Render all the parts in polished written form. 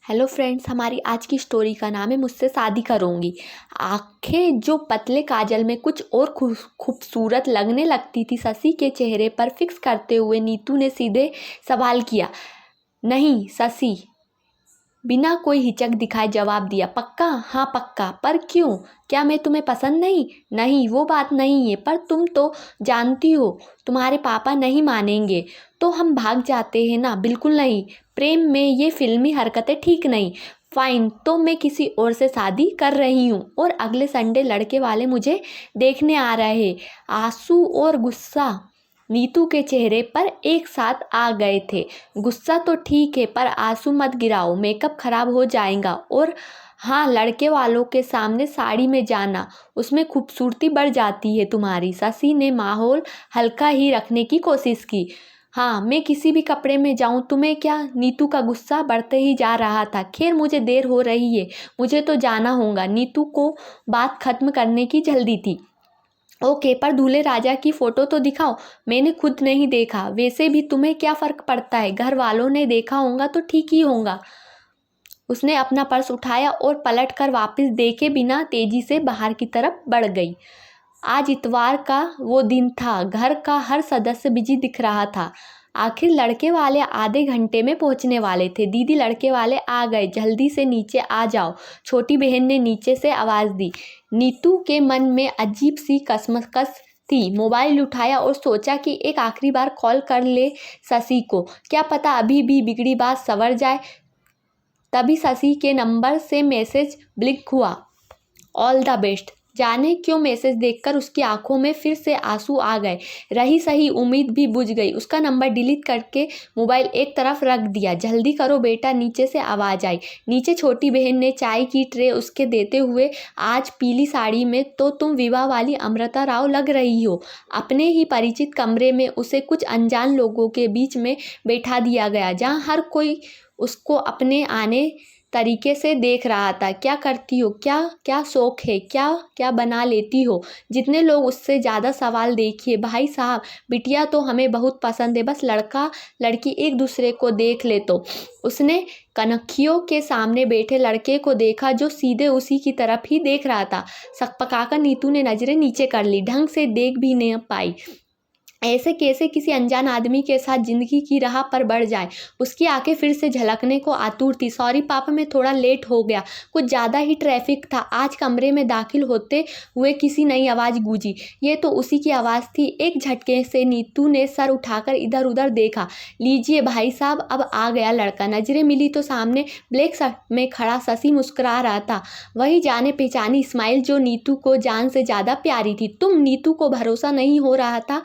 Hello friends, हमारी आज की स्टोरी का नाम है मुझसे शादी करोगी। आंखें जो पतले काजल में कुछ और खूबसूरत लगने लगती थी शशि के चेहरे पर फिक्स करते हुए नीतू ने सीधे सवाल किया। नहीं शशि, बिना कोई हिचक दिखाए जवाब दिया। पक्का? हाँ पक्का। पर क्यों? क्या मैं तुम्हें पसंद नहीं? नहीं, वो बात नहीं है, पर तुम तो जानती हो तुम्हारे पापा नहीं मानेंगे तो हम भाग जाते हैं ना। बिल्कुल नहीं, प्रेम में ये फिल्मी हरकतें ठीक नहीं। फाइन, तो मैं किसी और से शादी कर रही हूँ और अगले संडे लड़के वाले मुझे देखने आ रहे हैं। आंसू और गुस्सा नीतू के चेहरे पर एक साथ आ गए थे। गुस्सा तो ठीक है, पर आंसू मत गिराओ, मेकअप खराब हो जाएगा। और हाँ, लड़के वालों के सामने साड़ी में जाना, उसमें खूबसूरती बढ़ जाती है तुम्हारी। शशि ने माहौल हल्का ही रखने की कोशिश की। हाँ, मैं किसी भी कपड़े में जाऊं तुम्हें क्या? नीतू का गुस्सा बढ़ते ही जा रहा था। खैर, मुझे देर हो रही है, मुझे तो जाना होगा। नीतू को बात खत्म करने की जल्दी थी। ओके, पर दूल्हे राजा की फोटो तो दिखाओ। मैंने खुद नहीं देखा। वैसे भी तुम्हें क्या फर्क पड़ता है, घर वालों ने देखा होगा तो ठीक ही होगा। उसने अपना पर्स उठाया और पलट कर वापस देखे बिना तेजी से बाहर की तरफ बढ़ गई। आज इतवार का वो दिन था। घर का हर सदस्य बिजी दिख रहा था। आखिर लड़के वाले आधे घंटे में पहुंचने वाले थे। दीदी, लड़के वाले आ गए, जल्दी से नीचे आ जाओ, छोटी बहन ने नीचे से आवाज़ दी। नीतू के मन में अजीब सी कसमकस थी। मोबाइल उठाया और सोचा कि एक आखिरी बार कॉल कर ले शशि को, क्या पता अभी भी बिगड़ी बात संवर जाए। तभी शशि के नंबर से मैसेज ब्लिंक हुआ। All the best. जाने क्यों मैसेज देखकर उसकी आंखों में फिर से आंसू आ गए। रही सही उम्मीद भी बुझ गई। उसका नंबर डिलीट करके मोबाइल एक तरफ रख दिया। जल्दी करो बेटा, नीचे से आवाज़ आई। नीचे छोटी बहन ने चाय की ट्रे उसके देते हुए, आज पीली साड़ी में तो तुम विवाह वाली अमृता राव लग रही हो। अपने ही परिचित कमरे में उसे कुछ अनजान लोगों के बीच में बैठा दिया गया, जहाँ हर कोई उसको अपने आने तरीके से देख रहा था। क्या करती हो, क्या क्या शौक है, क्या क्या बना लेती हो? जितने लोग, उससे ज़्यादा सवाल। देखिए भाई साहब, बिटिया तो हमें बहुत पसंद है, बस लड़का लड़की एक दूसरे को देख ले तो। उसने कनखियों के सामने बैठे लड़के को देखा जो सीधे उसी की तरफ ही देख रहा था। सकपकाकर नीतू ने नजरें नीचे कर ली। ढंग से देख भी नहीं पाई। ऐसे कैसे किसी अनजान आदमी के साथ जिंदगी की राह पर बढ़ जाए। उसकी आंखें फिर से झलकने को आतुर थी। सॉरी पापा, मैं थोड़ा लेट हो गया, कुछ ज़्यादा ही ट्रैफिक था। आज कमरे में दाखिल होते हुए किसी नई आवाज़ गूंजी। ये तो उसी की आवाज़ थी। एक झटके से नीतू ने सर उठाकर इधर उधर देखा। लीजिए भाई साहब, अब आ गया लड़का। नजरें मिली तो सामने ब्लैक शर्ट में खड़ा शशि मुस्कुरा रहा था। वही जाने पहचानी स्माइल जो नीतू को जान से ज़्यादा प्यारी थी। तुम? नीतू को भरोसा नहीं हो रहा था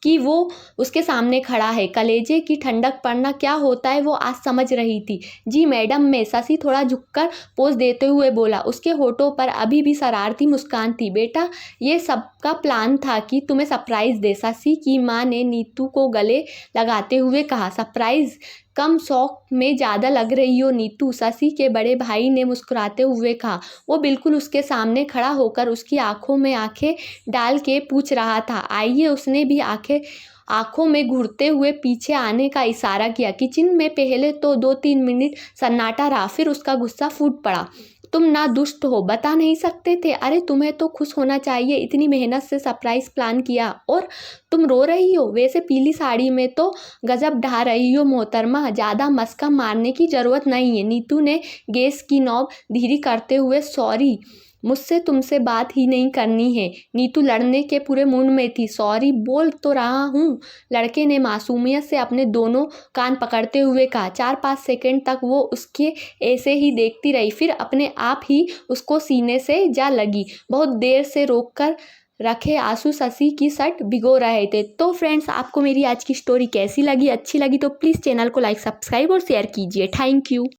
कि वो उसके सामने खड़ा है। कलेजे की ठंडक पड़ना क्या होता है वो आज समझ रही थी। जी मैडम, मैं। शशि थोड़ा झुककर पोज देते हुए बोला। उसके होठों पर अभी भी शरारती मुस्कान थी। बेटा, ये सबका प्लान था कि तुम्हें सरप्राइज दे, शशि की माँ ने नीतू को गले लगाते हुए कहा। सरप्राइज? कम शौक में ज़्यादा लग रही हो नीतू, शशि के बड़े भाई ने मुस्कुराते हुए कहा। वो बिल्कुल उसके सामने खड़ा होकर उसकी आंखों में आंखें डाल के पूछ रहा था। आइए। उसने भी आंखों में घूरते हुए पीछे आने का इशारा किया। किचन में पहले तो 2-3 मिनट सन्नाटा रहा, फिर उसका गुस्सा फूट पड़ा। तुम ना दुष्ट हो, बता नहीं सकते थे? अरे तुम्हें तो खुश होना चाहिए, इतनी मेहनत से सरप्राइज प्लान किया और तुम रो रही हो। वैसे पीली साड़ी में तो गजब ढा रही हो मोहतरमा, ज़्यादा मस्का मारने की ज़रूरत नहीं है। नीतू ने गैस की नॉब धीरे करते हुए, सॉरी, मुझसे तुमसे बात ही नहीं करनी है। नीतू लड़ने के पूरे मूड में थी। सॉरी बोल तो रहा हूँ, लड़के ने मासूमियत से अपने दोनों कान पकड़ते हुए कहा। 4-5 सेकंड तक वो उसके ऐसे ही देखती रही, फिर अपने आप ही उसको सीने से जा लगी। बहुत देर से रोक कर रखे आंसू शशि की शर्ट भिगो रहे थे। तो फ्रेंड्स, आपको मेरी आज की स्टोरी कैसी लगी? अच्छी लगी तो प्लीज़ चैनल को लाइक, सब्सक्राइब और शेयर कीजिए। Thank you.